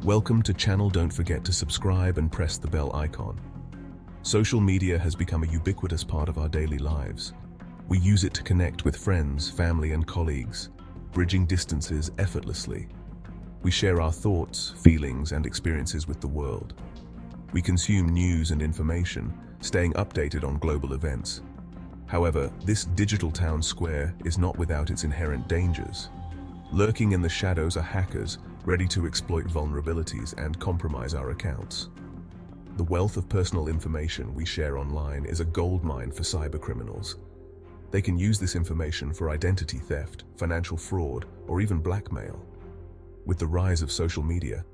Welcome to channel. Don't forget to subscribe and press the bell icon. Social media has become a ubiquitous part of our daily lives. We use it to connect with friends, family and colleagues, bridging distances effortlessly. We share our thoughts, feelings and experiences with the world. We consume news and information, staying updated on global events. However, this digital town square is not without its inherent dangers. Lurking in the shadows are hackers, ready to exploit vulnerabilities and compromise our accounts. The wealth of personal information we share online is a goldmine for cybercriminals. They can use this information for identity theft, financial fraud, or even blackmail. With the rise of social media,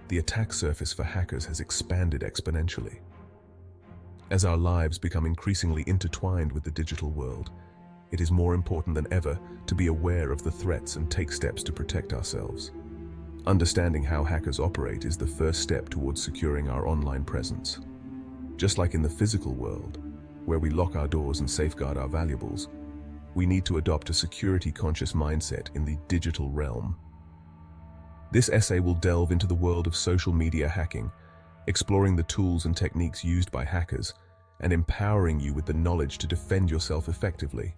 the attack surface for hackers has expanded exponentially. As our lives become increasingly intertwined with the digital world, it is more important than ever to be aware of the threats and take steps to protect ourselves. Understanding how hackers operate is the first step towards securing our online presence. Just like in the physical world, where we lock our doors and safeguard our valuables, we need to adopt a security-conscious mindset in the digital realm. This essay will delve into the world of social media hacking, exploring the tools and techniques used by hackers, and empowering you with the knowledge to defend yourself effectively.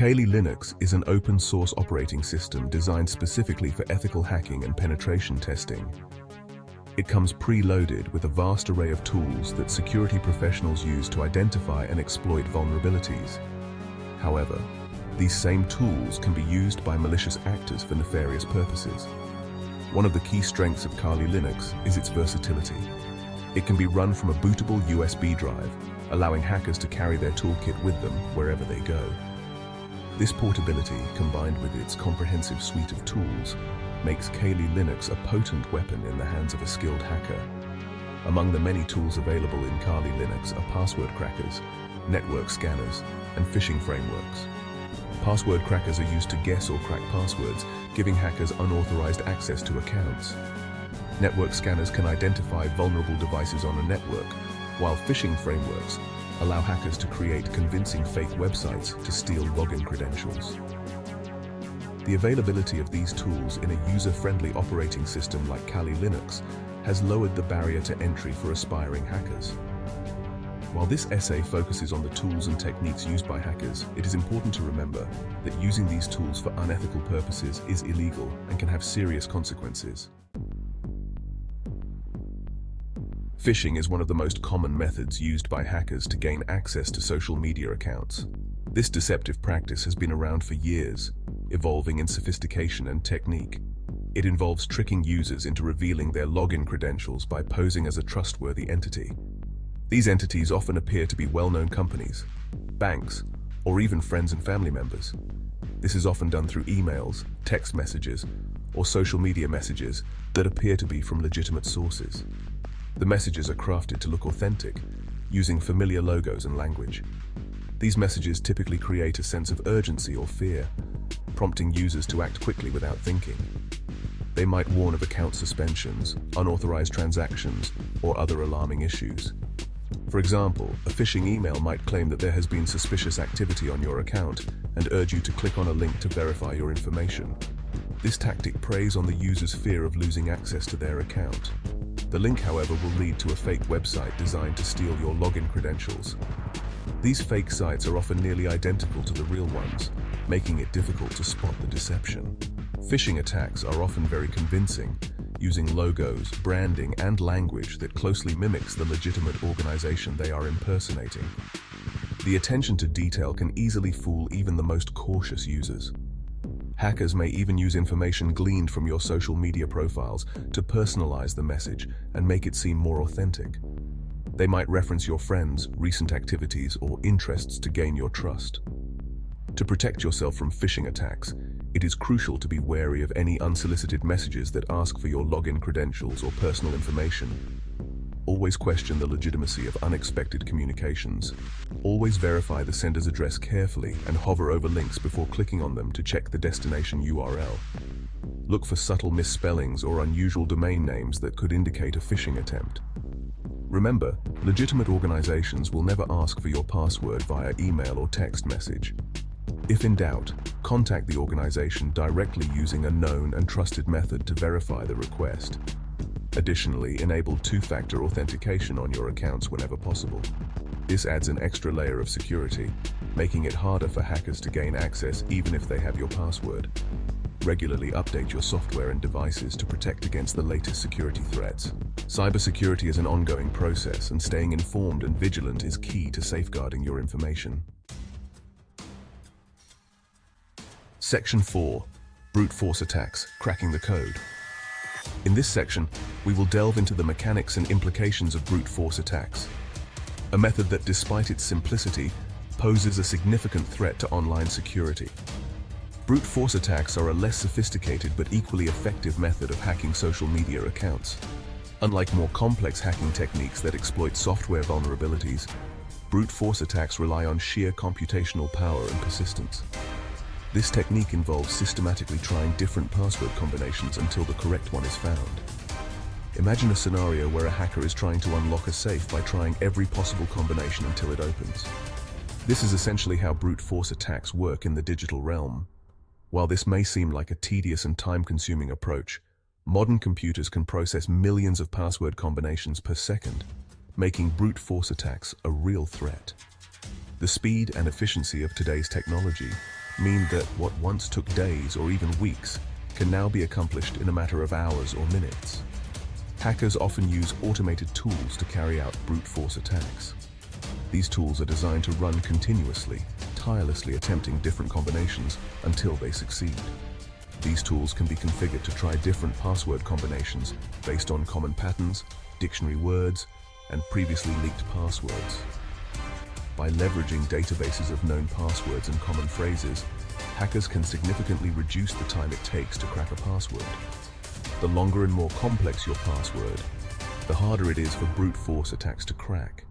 Kali Linux is an open-source operating system designed specifically for ethical hacking and penetration testing. It comes preloaded with a vast array of tools that security professionals use to identify and exploit vulnerabilities. However, these same tools can be used by malicious actors for nefarious purposes. One of the key strengths of Kali Linux is its versatility. It can be run from a bootable USB drive, allowing hackers to carry their toolkit with them wherever they go. This portability, combined with its comprehensive suite of tools, makes Kali Linux a potent weapon in the hands of a skilled hacker. Among the many tools available in Kali Linux are password crackers, network scanners, and phishing frameworks. Password crackers are used to guess or crack passwords, giving hackers unauthorized access to accounts. Network scanners can identify vulnerable devices on a network, while phishing frameworks allow hackers to create convincing fake websites to steal login credentials. The availability of these tools in a user-friendly operating system like Kali Linux has lowered the barrier to entry for aspiring hackers. While this essay focuses on the tools and techniques used by hackers, it is important to remember that using these tools for unethical purposes is illegal and can have serious consequences. Phishing is one of the most common methods used by hackers to gain access to social media accounts. This deceptive practice has been around for years, evolving in sophistication and technique. It involves tricking users into revealing their login credentials by posing as a trustworthy entity. These entities often appear to be well-known companies, banks, or even friends and family members. This is often done through emails, text messages, or social media messages that appear to be from legitimate sources. The messages are crafted to look authentic, using familiar logos and language. These messages typically create a sense of urgency or fear, prompting users to act quickly without thinking. They might warn of account suspensions, unauthorized transactions, or other alarming issues. For example, a phishing email might claim that there has been suspicious activity on your account and urge you to click on a link to verify your information. This tactic preys on the user's fear of losing access to their account. The link, however, will lead to a fake website designed to steal your login credentials. These fake sites are often nearly identical to the real ones, making it difficult to spot the deception. Phishing attacks are often very convincing, using logos, branding, and language that closely mimics the legitimate organization they are impersonating. The attention to detail can easily fool even the most cautious users. Hackers may even use information gleaned from your social media profiles to personalize the message and make it seem more authentic. They might reference your friends, recent activities, or interests to gain your trust. To protect yourself from phishing attacks, it is crucial to be wary of any unsolicited messages that ask for your login credentials or personal information. Always question the legitimacy of unexpected communications. Always verify the sender's address carefully and hover over links before clicking on them to check the destination URL. Look for subtle misspellings or unusual domain names that could indicate a phishing attempt. Remember, legitimate organizations will never ask for your password via email or text message. If in doubt, contact the organization directly using a known and trusted method to verify the request. Additionally, enable two-factor authentication on your accounts whenever possible. This adds an extra layer of security, making it harder for hackers to gain access even if they have your password. Regularly update your software and devices to protect against the latest security threats. Cybersecurity is an ongoing process, and staying informed and vigilant is key to safeguarding your information. Section 4. Brute force attacks, cracking the code. In this section, we will delve into the mechanics and implications of brute force attacks, a method that, despite its simplicity, poses a significant threat to online security. Brute force attacks are a less sophisticated but equally effective method of hacking social media accounts. Unlike more complex hacking techniques that exploit software vulnerabilities, brute force attacks rely on sheer computational power and persistence. This technique involves systematically trying different password combinations until the correct one is found. Imagine a scenario where a hacker is trying to unlock a safe by trying every possible combination until it opens. This is essentially how brute force attacks work in the digital realm. While this may seem like a tedious and time-consuming approach, modern computers can process millions of password combinations per second, making brute force attacks a real threat. The speed and efficiency of today's technology mean that what once took days or even weeks can now be accomplished in a matter of hours or minutes. Hackers often use automated tools to carry out brute force attacks. These tools are designed to run continuously, tirelessly attempting different combinations until they succeed. These tools can be configured to try different password combinations based on common patterns, dictionary words, and previously leaked passwords. By leveraging databases of known passwords and common phrases, hackers can significantly reduce the time it takes to crack a password. The longer and more complex your password, the harder it is for brute force attacks to crack.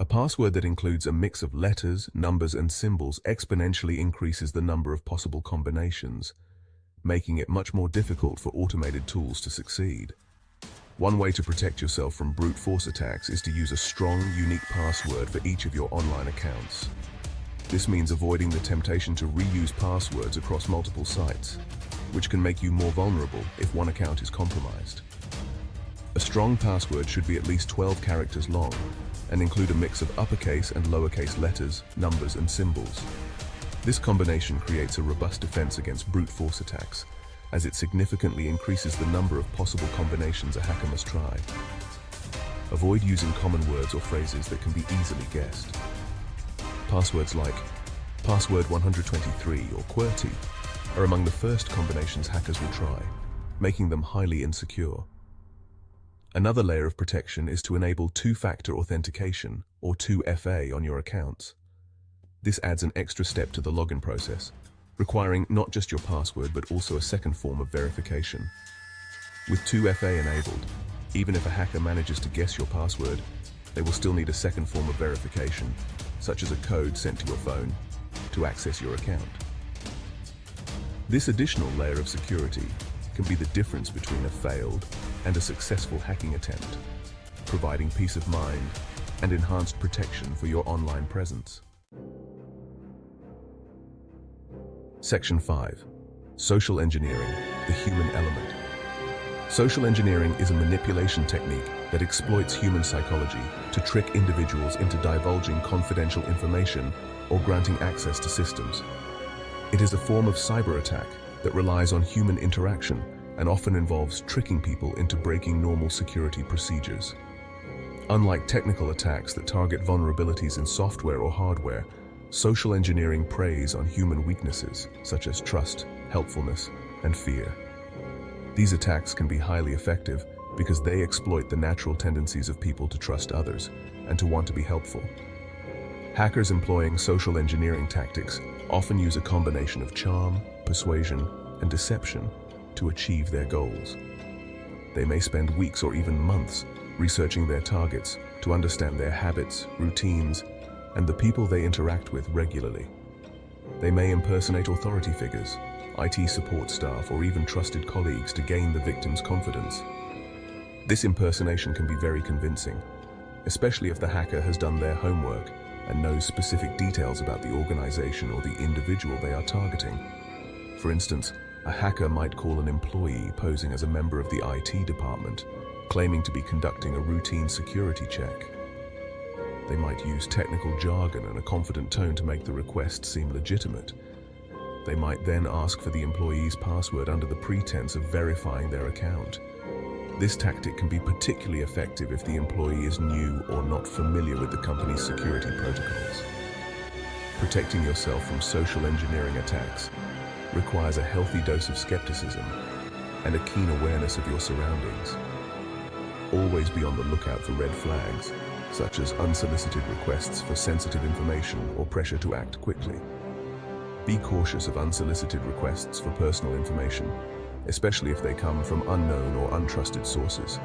A password that includes a mix of letters, numbers, and symbols exponentially increases the number of possible combinations, making it much more difficult for automated tools to succeed. One way to protect yourself from brute force attacks is to use a strong, unique password for each of your online accounts. This means avoiding the temptation to reuse passwords across multiple sites, which can make you more vulnerable if one account is compromised. A strong password should be at least 12 characters long and include a mix of uppercase and lowercase letters, numbers, and symbols. This combination creates a robust defense against brute force attacks, as it significantly increases the number of possible combinations a hacker must try. Avoid using common words or phrases that can be easily guessed. Passwords like password 123 or QWERTY are among the first combinations hackers will try, making them highly insecure. Another layer of protection is to enable two-factor authentication, or 2FA, on your accounts. This adds an extra step to the login process, requiring not just your password but also a second form of verification. With 2FA enabled, even if a hacker manages to guess your password, they will still need a second form of verification, such as a code sent to your phone, to access your account. This additional layer of security can be the difference between a failed and a successful hacking attempt, providing peace of mind and enhanced protection for your online presence. Section 5. Social engineering, the human element. Social engineering is a manipulation technique that exploits human psychology to trick individuals into divulging confidential information or granting access to systems. It is a form of cyber attack that relies on human interaction and often involves tricking people into breaking normal security procedures. Unlike technical attacks that target vulnerabilities in software or hardware, social engineering preys on human weaknesses such as trust, helpfulness, and fear. These attacks can be highly effective because they exploit the natural tendencies of people to trust others and to want to be helpful. Hackers employing social engineering tactics often use a combination of charm, persuasion, and deception to achieve their goals. They may spend weeks or even months researching their targets to understand their habits, routines, and the people they interact with regularly. They may impersonate authority figures, IT support staff, or even trusted colleagues to gain the victim's confidence. This impersonation can be very convincing, especially if the hacker has done their homework and knows specific details about the organization or the individual they are targeting. For instance, a hacker might call an employee posing as a member of the IT department, claiming to be conducting a routine security check. They might use technical jargon and a confident tone to make the request seem legitimate. They might then ask for the employee's password under the pretense of verifying their account. This tactic can be particularly effective if the employee is new or not familiar with the company's security protocols. Protecting yourself from social engineering attacks requires a healthy dose of skepticism and a keen awareness of your surroundings. Always be on the lookout for red flags, such as unsolicited requests for sensitive information or pressure to act quickly. Be cautious of unsolicited requests for personal information, especially if they come from unknown or untrusted sources.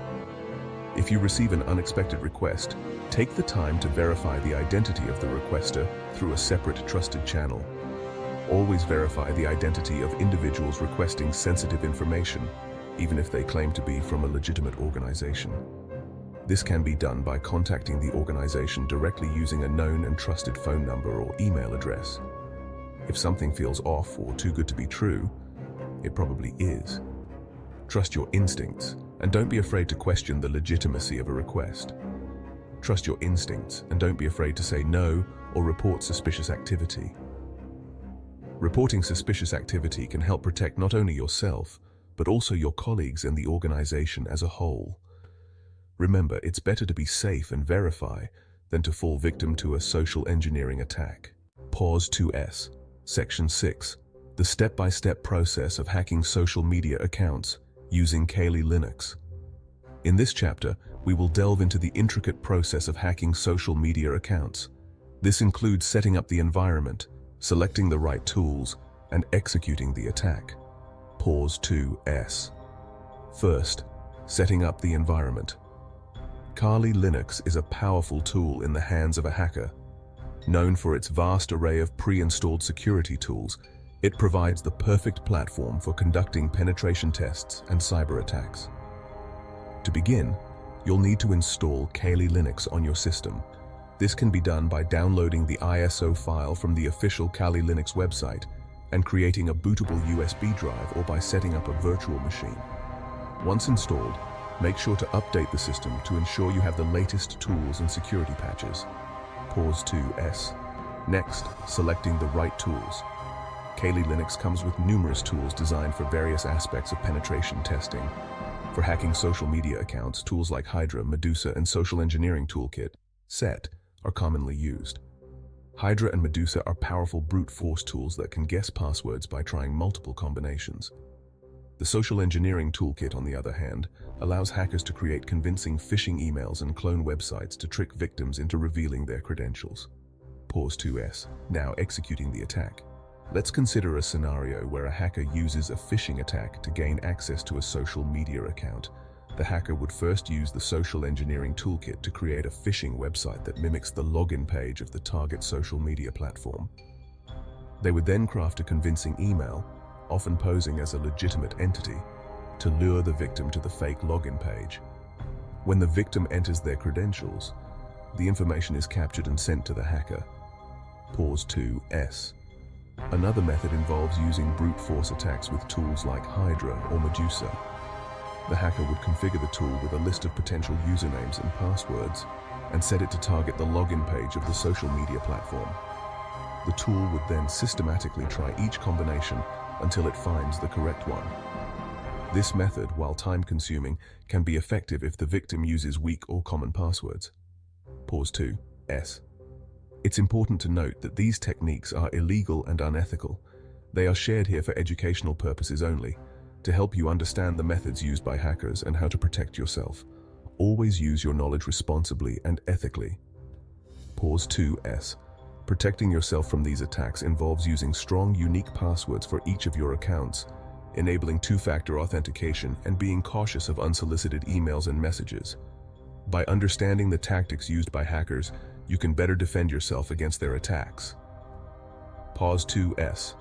If you receive an unexpected request, take the time to verify the identity of the requester through a separate trusted channel. Always verify the identity of individuals requesting sensitive information, even if they claim to be from a legitimate organization. This can be done by contacting the organization directly using a known and trusted phone number or email address. If something feels off or too good to be true, it probably is. Trust your instincts and don't be afraid to question the legitimacy of a request. Trust your instincts and don't be afraid to say no or report suspicious activity. Reporting suspicious activity can help protect not only yourself, but also your colleagues and the organization as a whole. Remember, it's better to be safe and verify than to fall victim to a social engineering attack. Pause 2S. Section 6. The step-by-step process of hacking social media accounts using Kali Linux. In this chapter, we will delve into the intricate process of hacking social media accounts. This includes setting up the environment, selecting the right tools, and executing the attack. Pause 2S. First, setting up the environment. Kali Linux is a powerful tool in the hands of a hacker. Known for its vast array of pre-installed security tools, it provides the perfect platform for conducting penetration tests and cyber attacks. To begin, you'll need to install Kali Linux on your system. This can be done by downloading the ISO file from the official Kali Linux website and creating a bootable USB drive or by setting up a virtual machine. Once installed, make sure to update the system to ensure you have the latest tools and security patches. Pause 2S. Next, selecting the right tools. Kali Linux comes with numerous tools designed for various aspects of penetration testing. For hacking social media accounts, tools like Hydra, Medusa, and Social Engineering Toolkit, SET, are commonly used. Hydra and Medusa are powerful brute force tools that can guess passwords by trying multiple combinations. The Social Engineering Toolkit, on the other hand, allows hackers to create convincing phishing emails and clone websites to trick victims into revealing their credentials. Pause 2S. Now executing the attack. Let's consider a scenario where a hacker uses a phishing attack to gain access to a social media account. The hacker would first use the Social Engineering Toolkit to create a phishing website that mimics the login page of the target social media platform. They would then craft a convincing email, often posing as a legitimate entity, to lure the victim to the fake login page. When the victim enters their credentials, the information is captured and sent to the hacker. Pause 2S. Another method involves using brute force attacks with tools like Hydra or Medusa. The hacker would configure the tool with a list of potential usernames and passwords and set it to target the login page of the social media platform. The tool would then systematically try each combination until it finds the correct one. This method, while time-consuming, can be effective if the victim uses weak or common passwords. Pause 2S. It's important to note that these techniques are illegal and unethical. They are shared here for educational purposes only, to help you understand the methods used by hackers and how to protect yourself. Always use your knowledge responsibly and ethically. Pause 2S. Protecting yourself from these attacks involves using strong, unique passwords for each of your accounts, enabling two-factor authentication, and being cautious of unsolicited emails and messages. By understanding the tactics used by hackers, you can better defend yourself against their attacks. Pause 2S.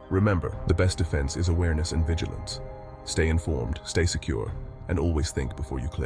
Remember, the best defense is awareness and vigilance. Stay informed, stay secure, and always think before you click.